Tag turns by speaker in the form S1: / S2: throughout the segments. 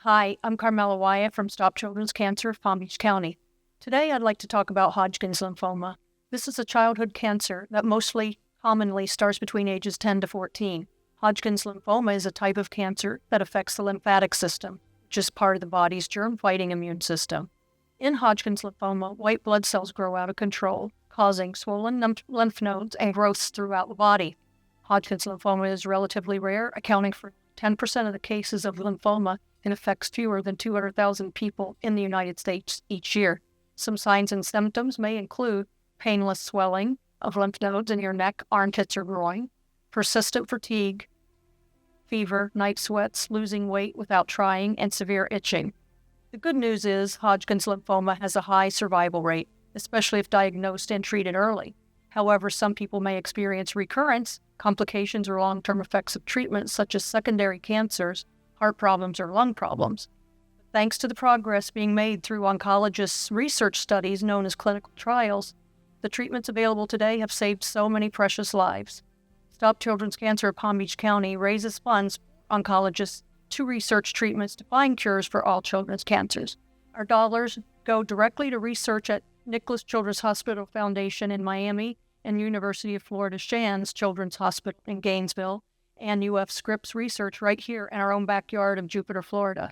S1: Hi, I'm Carmela Wyatt from Stop Children's Cancer of Palm Beach County. Today I'd like to talk about Hodgkin's lymphoma. This is a childhood cancer that commonly starts between ages 10 to 14. Hodgkin's lymphoma is a type of cancer that affects the lymphatic system, which is part of the body's germ-fighting immune system. In Hodgkin's lymphoma, white blood cells grow out of control, causing swollen lymph nodes and growths throughout the body. Hodgkin's lymphoma is relatively rare, accounting for 10% of the cases of lymphoma, and affects fewer than 200,000 people in the United States each year. Some signs and symptoms may include painless swelling of lymph nodes in your neck, armpits, or groin, persistent fatigue, fever, night sweats, losing weight without trying, and severe itching. The good news is Hodgkin's lymphoma has a high survival rate, especially if diagnosed and treated early. However, some people may experience recurrence, complications, or long-term effects of treatment, such as secondary cancers, heart problems, or lung problems. Thanks to the progress being made through oncologists' research studies known as clinical trials, the treatments available today have saved so many precious lives. Stop Children's Cancer of Palm Beach County raises funds for oncologists to research treatments to find cures for all children's cancers. Our dollars go directly to research at Nicholas Children's Hospital Foundation in Miami and University of Florida Shands Children's Hospital in Gainesville, and UF Scripps research right here in our own backyard of Jupiter, Florida.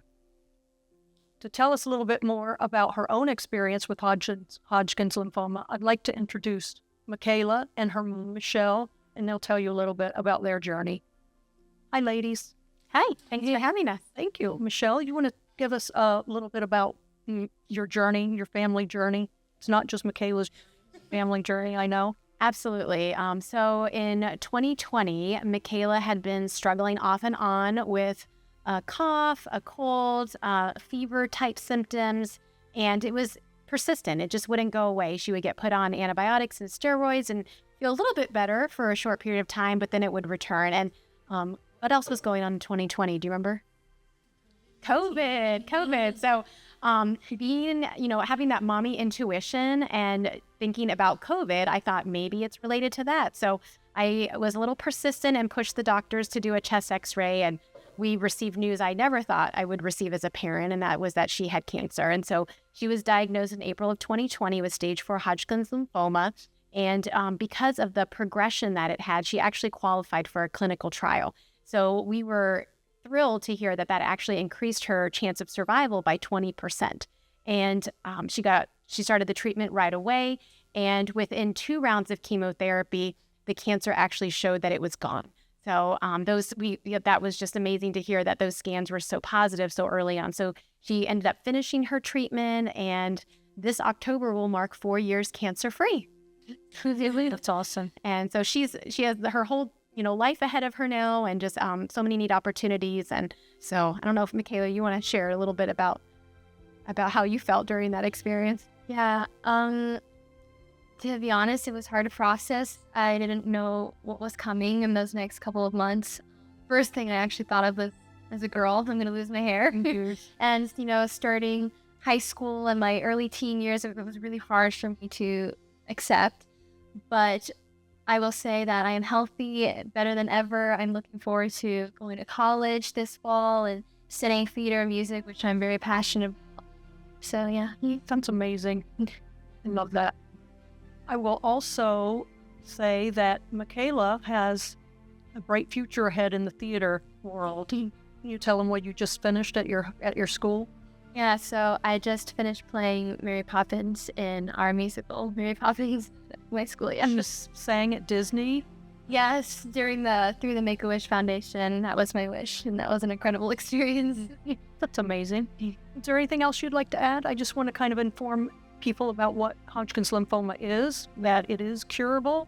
S1: To tell us a little bit more about her own experience with Hodgkin's lymphoma, I'd like to introduce Mikayla and her mom, Michelle, and they'll tell you a little bit about their journey. Hi, ladies.
S2: Hi, thanks for having us.
S1: Thank you. Michelle, you want to give us a little bit about your journey, your family journey? It's not just Mikayla's family journey, I know.
S2: Absolutely. So in 2020, Mikayla had been struggling off and on with a cough, a cold, fever-type symptoms, and it was persistent. It just wouldn't go away. She would get put on antibiotics and steroids and feel a little bit better for a short period of time, but then it would return. And what else was going on in 2020? Do you remember? COVID. So having that mommy intuition and thinking about COVID, I thought maybe it's related to that. So I was a little persistent and pushed the doctors to do a chest x-ray, and we received news I never thought I would receive as a parent, and that was that she had cancer. And so she was diagnosed in April of 2020 with stage 4 Hodgkin's lymphoma. And because of the progression that it had, she actually qualified for a clinical trial. So we were thrilled to hear that actually increased her chance of survival by 20%. And she started the treatment right away. And within 2 rounds of chemotherapy, the cancer actually showed that it was gone. So that was just amazing to hear that those scans were so positive so early on. So she ended up finishing her treatment, and this October will mark 4 years cancer-free.
S1: That's awesome.
S2: And so she has her whole life ahead of her now, and just so many neat opportunities. And so I don't know if Mikayla, you want to share a little bit about how you felt during that experience.
S3: Yeah. To be honest, it was hard to process. I didn't know what was coming in those next couple of months. First thing I actually thought of was, as a girl, I'm going to lose my hair. And, starting high school and my early teen years, it was really hard for me to accept. But I will say that I am healthy, better than ever. I'm looking forward to going to college this fall and studying theater and music, which I'm very passionate about. So, yeah.
S1: That's amazing. I love that. I will also say that Mikayla has a bright future ahead in the theater world. Can you tell them what you just finished at your school?
S3: Yeah, so I just finished playing Mary Poppins in our musical, Mary Poppins, at my school. Yeah.
S1: You just sang at Disney?
S3: Yes, through the Make-A-Wish Foundation. That was my wish, and that was an incredible experience.
S1: That's amazing. Is there anything else you'd like to add? I just want to kind of inform people about what Hodgkin's lymphoma is, that it is curable,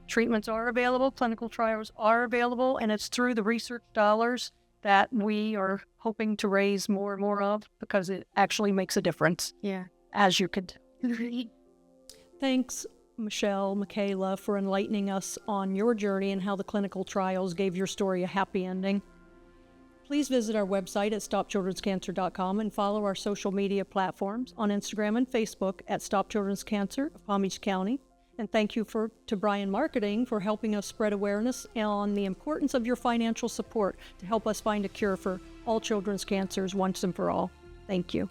S1: treatments are available, clinical trials are available, and it's through the research dollars that we are hoping to raise more and more of, because it actually makes a difference.
S2: Yeah.
S1: As you could. Thanks, Michelle, Mikayla, for enlightening us on your journey and how the clinical trials gave your story a happy ending. Please visit our website at stopchildrenscancer.com and follow our social media platforms on Instagram and Facebook at Stop Children's Cancer of Palm Beach County, And thank you to Bryan Marketing for helping us spread awareness on the importance of your financial support to help us find a cure for all children's cancers once and for all. Thank you.